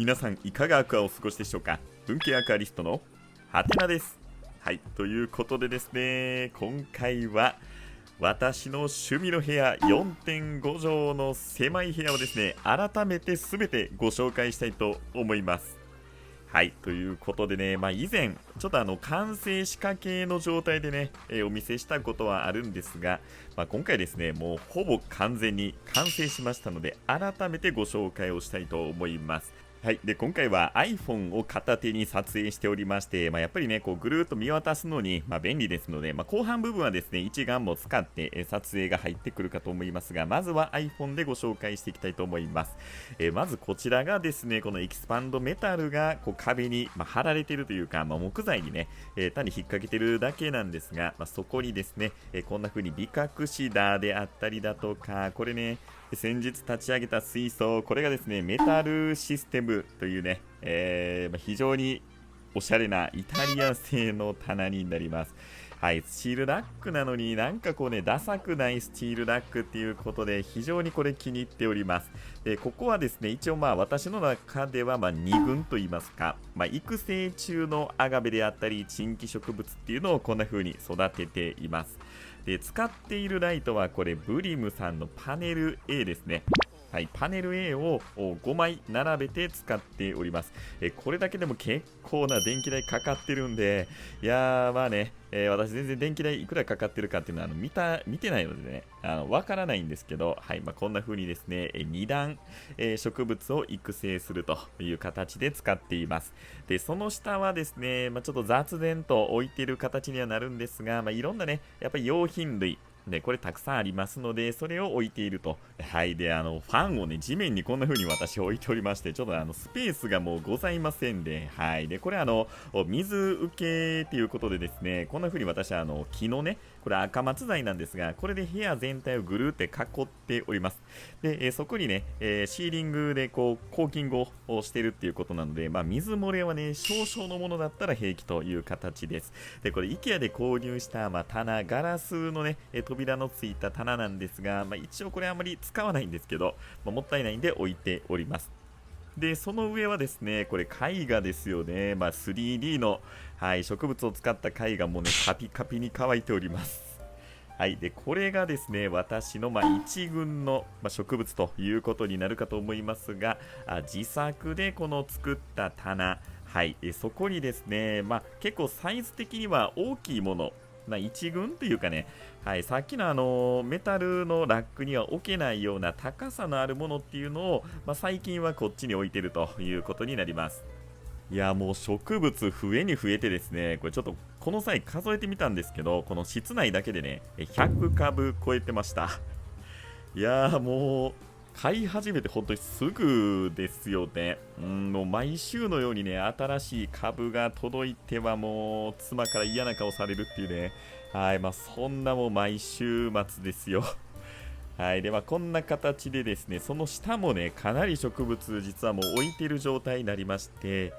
皆さんいかがアクアをお過ごしでしょうか。文系アクアリストのハテナです。はい、ということでですね、今回は私の趣味の部屋 4.5 畳の狭い部屋をですね、改めて全てご紹介したいと思います。はい、ということでね、以前、ちょっと完成仕掛けの状態でね、お見せしたことはあるんですが、今回ですね、もうほぼ完全に完成しましたので、改めてご紹介をしたいと思います。はい、で今回は iPhone を片手に撮影しておりまして、やっぱりね、こうぐるーっと見渡すのに、便利ですので、後半部分はですね、一眼も使って撮影が入ってくるかと思いますが、まずは iPhone でご紹介していきたいと思います。まずこちらがですね、このエキスパンドメタルがこう壁に、貼られているというか、木材にね、単に引っ掛けてるだけなんですが、そこにですね、こんな風にビカクシダーであったりだとか、これね、先日立ち上げた水槽、これがですね、メタルシステムというね、非常におしゃれなイタリア製の棚になります。はい、スチールラックなのになんかこうね、ダサくないスチールラックっていうことで非常にこれ気に入っております。でここはですね、一応私の中では2軍といいますか、育成中のアガベであったり、珍奇植物っていうのをこんな風に育てています。で使っているライトはこれブリムさんのパネル A ですね。はい、パネル A を5枚並べて使っております。これだけでも結構な電気代かかってるんで、いやーね、私全然電気代いくらかかってるかっていうのは見てないのでね、わからないんですけど、はい、こんな風にですね、2段、植物を育成するという形で使っています。で、その下はですね、ちょっと雑然と置いている形にはなるんですが、いろんなね、やっぱり用品類、でこれたくさんありますので、それを置いていると。はい。で、ファンをね、地面にこんな風に私置いておりまして、ちょっとスペースがもうございませんで、はい。で、これ水受けっていうことでですね、こんな風に私は木のね、これ赤松材なんですが、これで部屋全体をぐるって囲っております。で、そこにね、シーリングでこう、コーキングをしてるっていうことなので、水漏れはね、少々のものだったら平気という形です。で、これ IKEA で購入した、棚、ガラスのね、扉のついた棚なんですが、一応これあまり使わないんですけど、もったいないんで置いております。で、その上はですね、これ絵画ですよね。3D の、はい、植物を使った絵画もね、カピカピに乾いております。はい、でこれがですね、私の一軍の植物ということになるかと思いますが、自作でこの作った棚、はい、そこにですね、結構サイズ的には大きいもの、一軍というかね、はい、さっきのメタルのラックには置けないような高さのあるものっていうのを、最近はこっちに置いてるということになります。いやもう植物増えに増えてですね、これちょっとこの際数えてみたんですけど、この室内だけでね、100株超えてました。いやもう買い始めて本当にすぐですよね。もう毎週のようにね、新しい株が届いてはもう妻から嫌な顔されるっていうね。はい、そんなもう毎週末ですよ。はい。で、こんな形でですね、その下もね、かなり植物、実はもう置いている状態になりまして、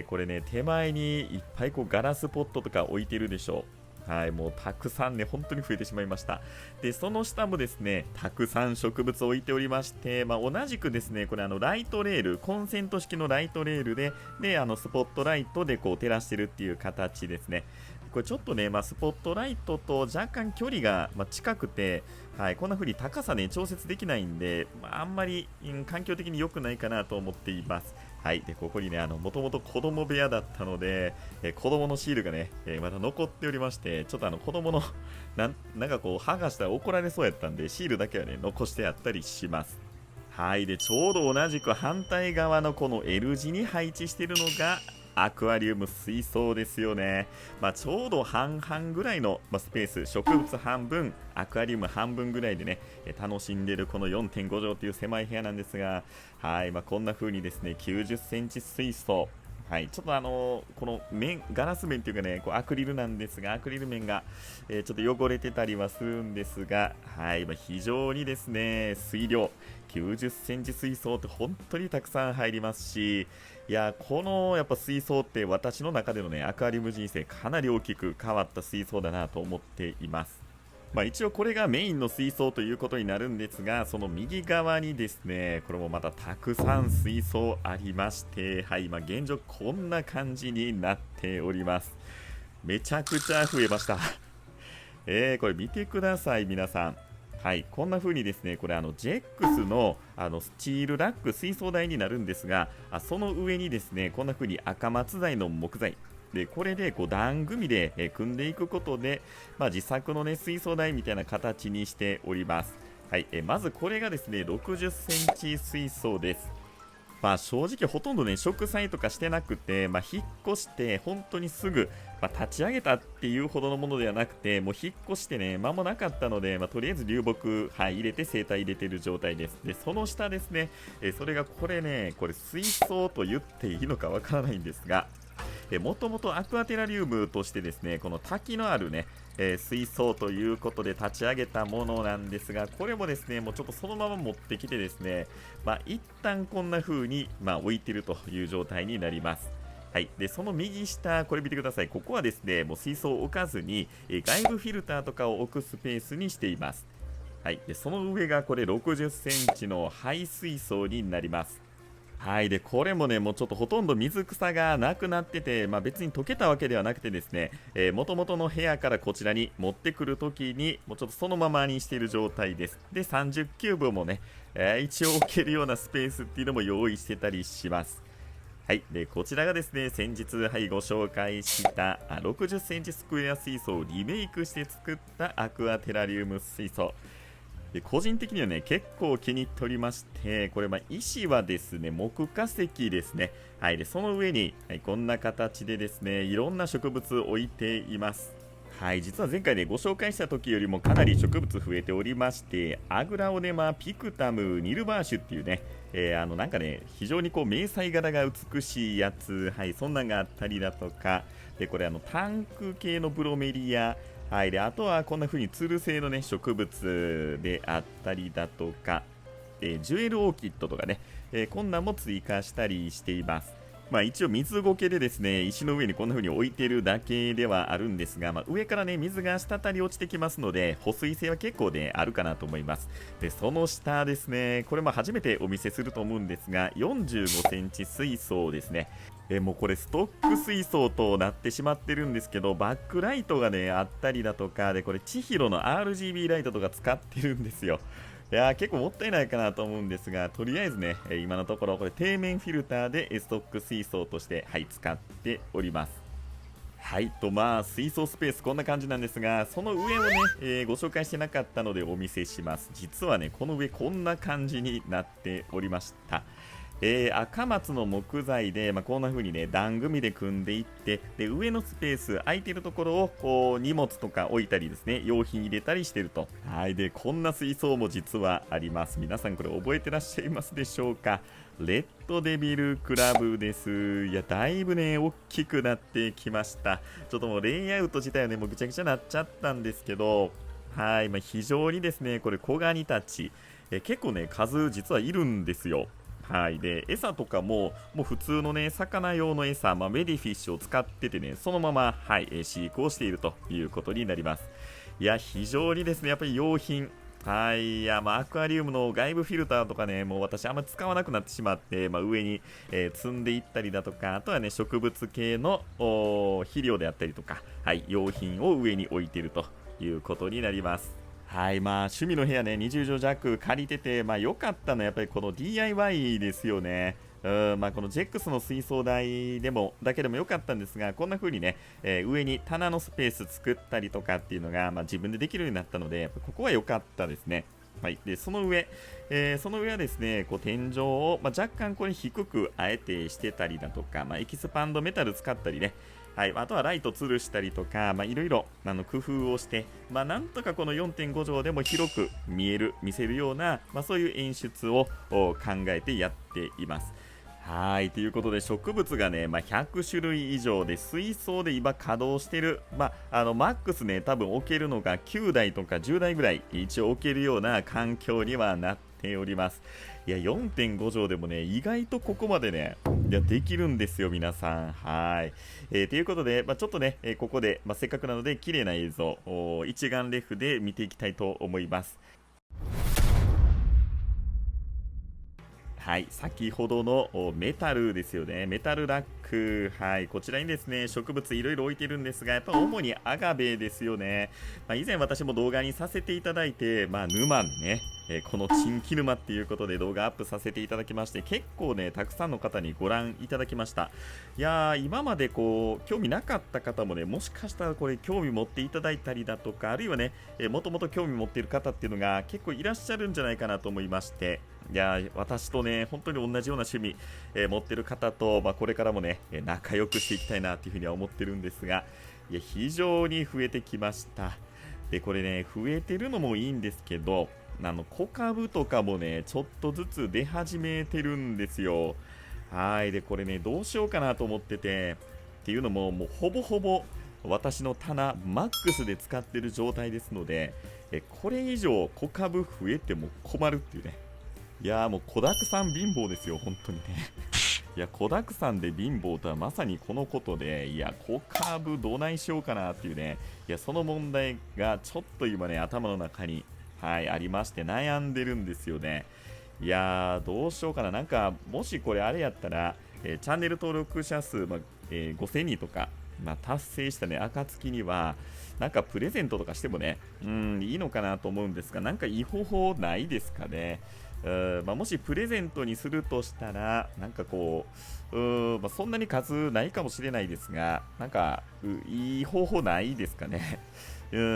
これね、手前にいっぱいこうガラスポットとか置いてるでしょう。はい。もうたくさんね、本当に増えてしまいました。で、その下もですね、たくさん植物を置いておりまして、同じくですね、これライトレール、コンセント式のライトレールで、スポットライトでこう照らしてるっていう形ですね。これちょっとね、スポットライトと若干距離が近くて、はい、こんな風に高さね、調節できないんで、あんまり、環境的に良くないかなと思っています。はい、で、ここにね、もともと子供部屋だったので、子供のシールがね、まだ残っておりまして、ちょっと子供のなんかこう、剥がしたら怒られそうやったんで、シールだけはね、残してあったりします。はい、で、ちょうど同じく反対側のこの L 字に配置しているのが、アクアリウム水槽ですよね。ちょうど半々ぐらいの、スペース、植物半分、アクアリウム半分ぐらいでね、楽しんでるこの 4.5 畳という狭い部屋なんですが、はい、こんな風にですね、90センチ水槽、はい、ちょっとこのガラス面というかね、こうアクリルなんですが、アクリル面が、ちょっと汚れてたりはするんですが、はい、非常にですね、水量、90センチ水槽って本当にたくさん入りますし、いや、このやっぱ水槽って私の中でのね、アクアリウム人生かなり大きく変わった水槽だなと思っています。一応これがメインの水槽ということになるんですが、その右側にですね、これもまたたくさん水槽ありまして、はい、現状こんな感じになっております。めちゃくちゃ増えました。これ見てください、皆さん。はい、こんな風にですね、これジェックスのスチールラック水槽台になるんですが、その上にですね、こんな風に赤松材の木材で、これで段組みで、組んでいくことで、自作のね水槽台みたいな形にしております。はい、まずこれがですね60センチ水槽です。正直ほとんどね植栽とかしてなくて、引っ越して本当にすぐ、立ち上げたっていうほどのものではなくて、もう引っ越してね間もなかったので、とりあえず流木、入れて生態入れてる状態です。でその下ですね、それがこれ水槽と言っていいのかわからないんですが、もともとアクアテラリウムとしてですね、この滝のあるね、水槽ということで立ち上げたものなんですが、これもですねもうちょっとそのまま持ってきてですね、一旦こんな風に置いてるという状態になります。はい、でその右下、これ見てください。ここはですねもう水槽を置かずに、外部フィルターとかを置くスペースにしています。はい、でその上がこれ60センチの排水槽になります。はい、でこれもねもうちょっとほとんど水草がなくなってて、別に溶けたわけではなくてですね、元々の部屋からこちらに持ってくるときにもうちょっとそのままにしている状態です。で30キューブもね、一応置けるようなスペースっていうのも用意してたりします。はい、でこちらがですね先日、ご紹介した60センチスクエア水槽をリメイクして作ったアクアテラリウム水槽で、個人的にはね結構気に入っておりまして、これ石はですね木化石ですね。はい、でその上に、こんな形でですねいろんな植物を置いています。はい、実は前回ねご紹介した時よりもかなり植物増えておりまして、アグラオネマピクタムニルバーシュっていうね、なんかね非常に迷彩柄が美しいやつ、はい、そんなんがあったりだとかで、これタンク系のブロメリア、はい、であとはこんな風にツル性のね植物であったりだとか、ジュエルオーキッドとかね、こんなんも追加したりしています。一応水苔でですね石の上にこんな風に置いてるだけではあるんですが、上からね水が滴り落ちてきますので保水性は結構ねあるかなと思います。でその下ですね、これ初めてお見せすると思うんですが45センチ水槽ですね。もうこれストック水槽となってしまってるんですけど、バックライトがねあったりだとかで、これ千尋の RGB ライトとか使ってるんですよ。いやー結構もったいないかなと思うんですが、とりあえずね、今のところこれ底面フィルターでストック水槽として、はい、使っております。はいと水槽スペースこんな感じなんですが、その上をね、ご紹介してなかったのでお見せします。実はねこの上こんな感じになっておりました。赤松の木材で、こんな風にね段組みで組んでいって、で上のスペース空いてるところを荷物とか置いたりですね、用品入れたりしてると。はい、でこんな水槽も実はあります。皆さんこれ覚えてらっしゃいますでしょうか。レッドデビルクラブです。いやだいぶね大きくなってきました。ちょっともうレイアウト自体はねもうぐちゃぐちゃなっちゃったんですけど、はい、非常にですねこれ小ガニたち、結構ね数実はいるんですよ。はい、で餌とかも普通のね魚用の餌、メディフィッシュを使っててねそのまま、はい、飼育をしているということになります。いや非常にですねやっぱり用品、はい、いやアクアリウムの外部フィルターとかねもう私あんまり使わなくなってしまって、上に、積んでいったりだとか、あとはね植物系の肥料であったりとか、はい、用品を上に置いているということになります。はい、趣味の部屋ね20畳弱借りてて、良かったのはやっぱりこの DIY ですよね。このジェックスの水槽台でもだけでも良かったんですが、こんな風にね、上に棚のスペース作ったりとかっていうのが、自分でできるようになったので、やっぱここは良かったですね。はい、でその上はですね天井を、若干これ低くあえてしてたりだとか、エキスパンドメタル使ったりね、はい、あとはライト吊るしたりとか、いろいろ工夫をして、なんとかこの 4.5 畳でも広く見せるような、そういう演出を考えてやっています。はい、ということで植物がね、100種類以上で水槽で今稼働してる、マックスね多分置けるのが9台とか10台ぐらい一応置けるような環境にはなっております。いや、4.5 畳でもね、意外とここまでね、いや、できるんですよ、皆さん。はい。ということで、ちょっとね、ここで、せっかくなので、綺麗な映像、一眼レフで見ていきたいと思います。はい、先ほどのメタルですよね、メタルラック、はい、こちらにですね植物いろいろ置いてるんですが、やっぱ主にアガベですよね。以前私も動画にさせていただいて、沼にね、このチンキ沼っていうことで動画アップさせていただきまして、結構ね、たくさんの方にご覧いただきました。いやー、今までこう興味なかった方もね、もしかしたらこれ興味持っていただいたりだとか、あるいはね、もともと興味持っている方っていうのが結構いらっしゃるんじゃないかなと思いまして、いや私とね本当に同じような趣味、持ってる方と、これからもね仲良くしていきたいなというふうには思ってるんですが、いや非常に増えてきました。でこれね、増えてるのもいいんですけど、小株とかもねちょっとずつ出始めてるんですよ。はい。でこれね、どうしようかなと思ってて、っていうのももうほぼほぼ私の棚マックスで使ってる状態ですので、これ以上小株増えても困るっていうね。いやー、もう子だくさん貧乏ですよ、本当にね。いや、子だくさんで貧乏とはまさにこのことで、いや、小株どないしようかなっていうね、いや、その問題がちょっと今ね、頭の中に、はい、ありまして悩んでるんですよね。いやー、どうしようかな。なんか、もしこれあれやったら、チャンネル登録者数、5000人とか、達成したね、暁には、なんかプレゼントとかしてもね、いいのかなと思うんですが、なんかいい方法ないですかね。もしプレゼントにするとしたら、なんかこう、そんなに数ないかもしれないですが、なんかいい方法ないですかね。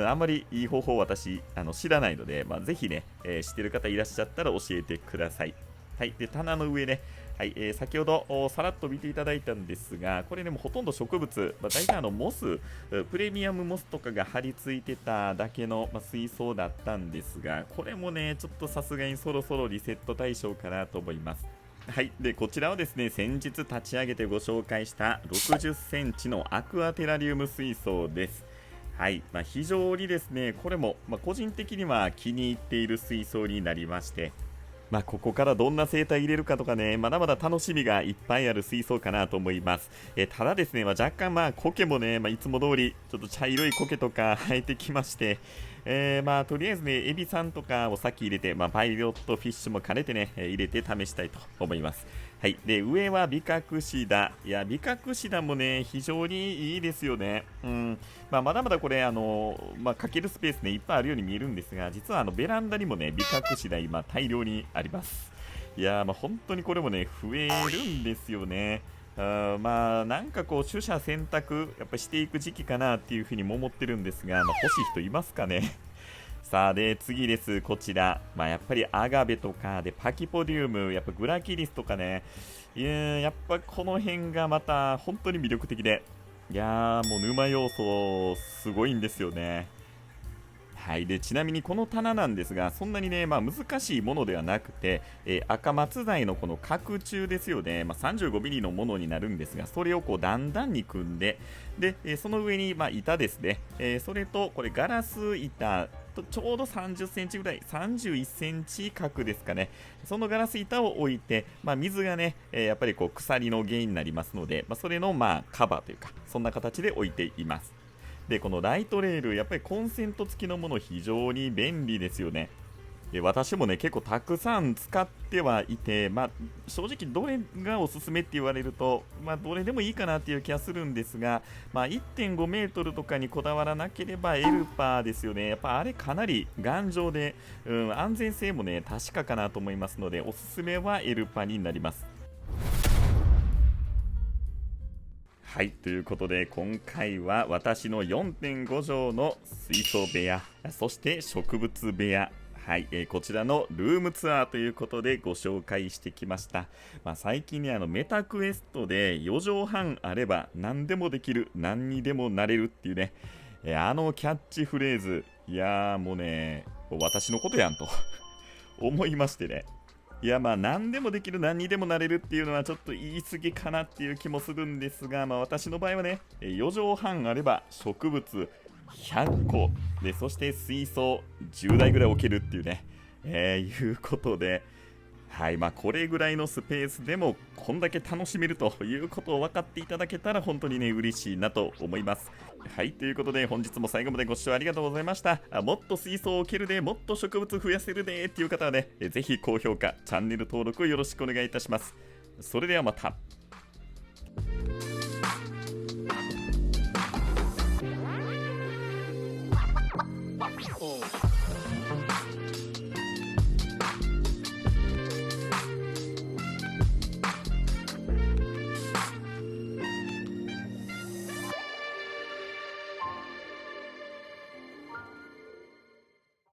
あんまりいい方法私知らないので、ぜひね、知ってる方いらっしゃったら教えてください。はい、で棚の上ね、はい、先ほどさらっと見ていただいたんですが、これねもうほとんど植物、大体モス、プレミアムモスとかが張り付いてただけの、水槽だったんですが、これもねちょっとさすがにそろそろリセット対象かなと思います。はい、でこちらはですね、先日立ち上げてご紹介した60センチのアクアテラリウム水槽です。はい、非常にですねこれも、個人的には気に入っている水槽になりまして、ここからどんな生態入れるかとかね、まだまだ楽しみがいっぱいある水槽かなと思います。ただですね、若干苔もね、いつも通りちょっと茶色い苔とか生えてきまして、とりあえずね、エビさんとかをさっき入れて、パイロットフィッシュも兼ねてね、入れて試したいと思います。はい。で、上はビカクシダ。いや、ビカクシダもね、非常にいいですよね。まだまだこれ、かけるスペースね、いっぱいあるように見えるんですが、実はベランダにもね、ビカクシダ今大量にあります。いや本当にこれもね、増えるんですよね。なんかこう、取捨選択、やっぱしていく時期かなっていうふうにも思ってるんですが、欲しい人いますかね。さあ、で、次です。こちら。やっぱりアガベとか、で、パキポディウム、やっぱグラキリスとかね。やっぱこの辺がまた本当に魅力的で。いやー、もう沼要素すごいんですよね。はい、でちなみにこの棚なんですが、そんなにね、難しいものではなくて、赤松材のこの角柱ですよね、35ミリのものになるんですが、それをこう段々に組んで、で、その上に板ですね、それとこれガラス板とちょうど30センチぐらい、31センチ角ですかね、そのガラス板を置いて、水がね、やっぱりこう腐りの原因になりますので、それのカバーというか、そんな形で置いています。でこのライトレール、やっぱりコンセント付きのもの非常に便利ですよね。で私もね結構たくさん使ってはいて、正直どれがおすすめって言われると、どれでもいいかなっていう気がするんですが、1.5 メートルとかにこだわらなければエルパーですよね。やっぱあれかなり頑丈で、安全性もね確かかなと思いますので、おすすめはエルパーになります。はい、ということで今回は私の 4.5 畳の水槽部屋、そして植物部屋、はい、こちらのルームツアーということでご紹介してきました。最近ね、メタクエストで4畳半あれば何でもできる、何にでもなれるっていうね、キャッチフレーズ、いやーもうね、私のことやんと思いましてね。いや何でもできる、何にでもなれるっていうのはちょっと言い過ぎかなっていう気もするんですが、私の場合はね、4畳半あれば植物100個で、そして水槽10台ぐらい置けるっていうね、いうことで、はい、これぐらいのスペースでもこんだけ楽しめるということを分かっていただけたら本当にね嬉しいなと思います。はい、ということで本日も最後までご視聴ありがとうございました。もっと水槽を置けるで、もっと植物増やせるでっていう方はね、ぜひ高評価、チャンネル登録をよろしくお願いいたします。それではまた。